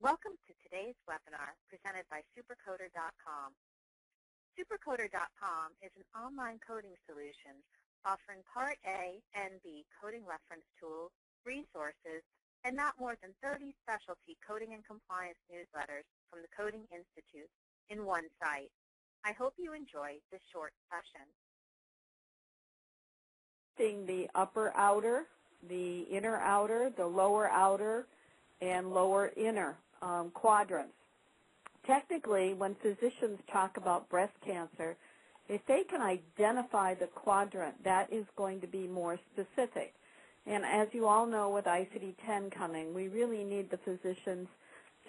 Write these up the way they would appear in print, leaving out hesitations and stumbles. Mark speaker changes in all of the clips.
Speaker 1: Welcome to today's webinar presented by Supercoder.com. Supercoder.com is an online coding solution offering Part A and B coding reference tools, resources, and not more than 30 specialty coding and compliance newsletters from the Coding Institute in one site. I hope you enjoy this short session.
Speaker 2: The upper outer, the inner outer, the lower outer, and lower inner quadrants. Technically, when physicians talk about breast cancer, if they can identify the quadrant, that is going to be more specific. And as you all know, with ICD-10 coming, we really need the physicians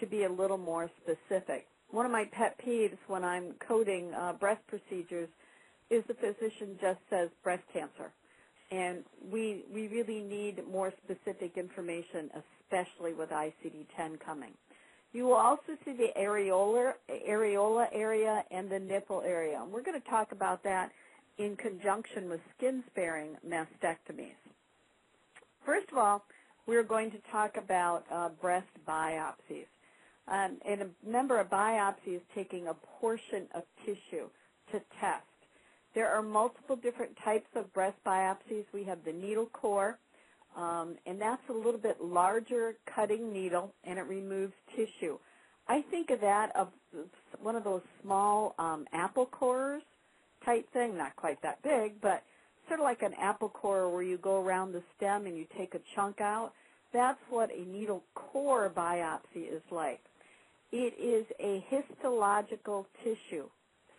Speaker 2: to be a little more specific. One of my pet peeves when I'm coding breast procedures is the physician just says breast cancer. And we really need more specific information, especially with ICD-10 coming. You will also see the areola area and the nipple area. We're going to talk about that in conjunction with skin-sparing mastectomies. First of all, we're going to talk about breast biopsies. And remember, a biopsy is taking a portion of tissue to test. There are multiple different types of breast biopsies. We have the needle core, and that's a little bit larger cutting needle, and it removes tissue. I think of that of one of those small apple cores type thing, not quite that big, but sort of like an apple core where you go around the stem and you take a chunk out. That's what a needle core biopsy is like. It is a histological tissue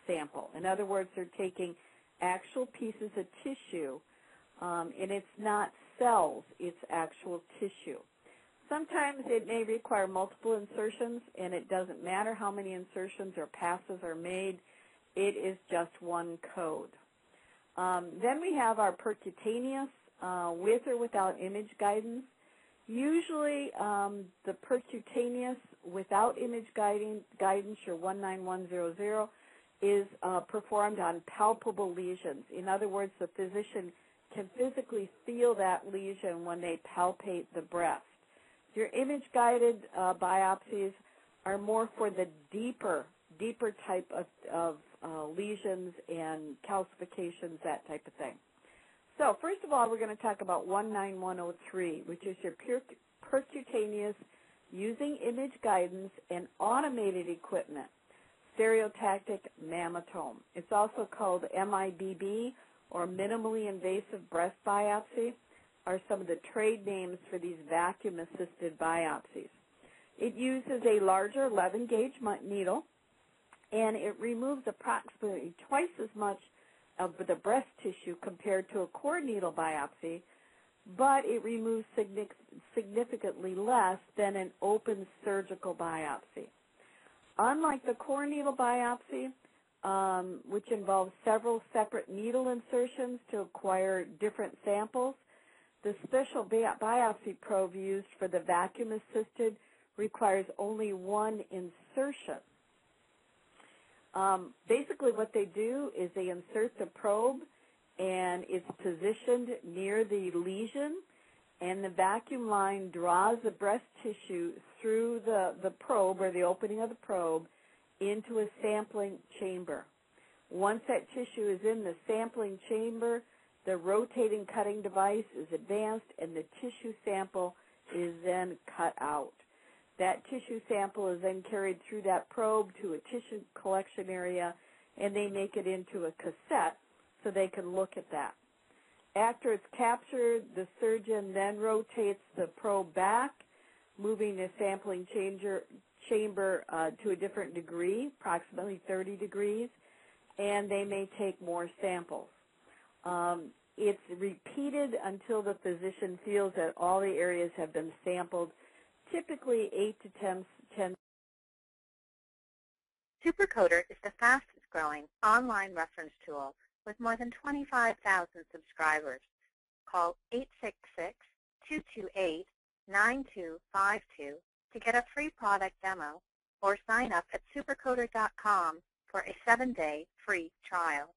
Speaker 2: sample. In other words, they're taking actual pieces of tissue, and it's not cells, it's actual tissue. Sometimes it may require multiple insertions, and it doesn't matter how many insertions or passes are made. It is just one code. Then we have our percutaneous, with or without image guidance. Usually the percutaneous without image guidance, your 19100, is performed on palpable lesions. In other words, the physician can physically feel that lesion when they palpate the breast. Your image-guided biopsies are more for the deeper type of lesions and calcifications, that type of thing. So first of all, we're going to talk about 19103, which is your percutaneous using image guidance and automated equipment stereotactic mammotome. It's also called MIBB, or minimally invasive breast biopsy, are some of the trade names for these vacuum-assisted biopsies. It uses a larger 11-gauge needle, and it removes approximately twice as much of the breast tissue compared to a core needle biopsy, but it removes significantly less than an open surgical biopsy. Unlike the core needle biopsy, which involves several separate needle insertions to acquire different samples, the special biopsy probe used for the vacuum-assisted requires only one insertion. Basically what they do is they insert the probe, and it's positioned near the lesion, and the vacuum line draws the breast tissue through the probe, or the opening of the probe, into a sampling chamber. Once that tissue is in the sampling chamber, the rotating cutting device is advanced, and the tissue sample is then cut out. That tissue sample is then carried through that probe to a tissue collection area, and they make it into a cassette so they can look at that. After it's captured, the surgeon then rotates the probe back, moving the sampling chamber to a different degree, approximately 30 degrees, and they may take more samples. It's repeated until the physician feels that all the areas have been sampled, typically 8 to 10.
Speaker 1: Supercoder is the fastest growing online reference tool with more than 25,000 subscribers. Call 866-228-9252 to get a free product demo, or sign up at supercoder.com for a 7-day free trial.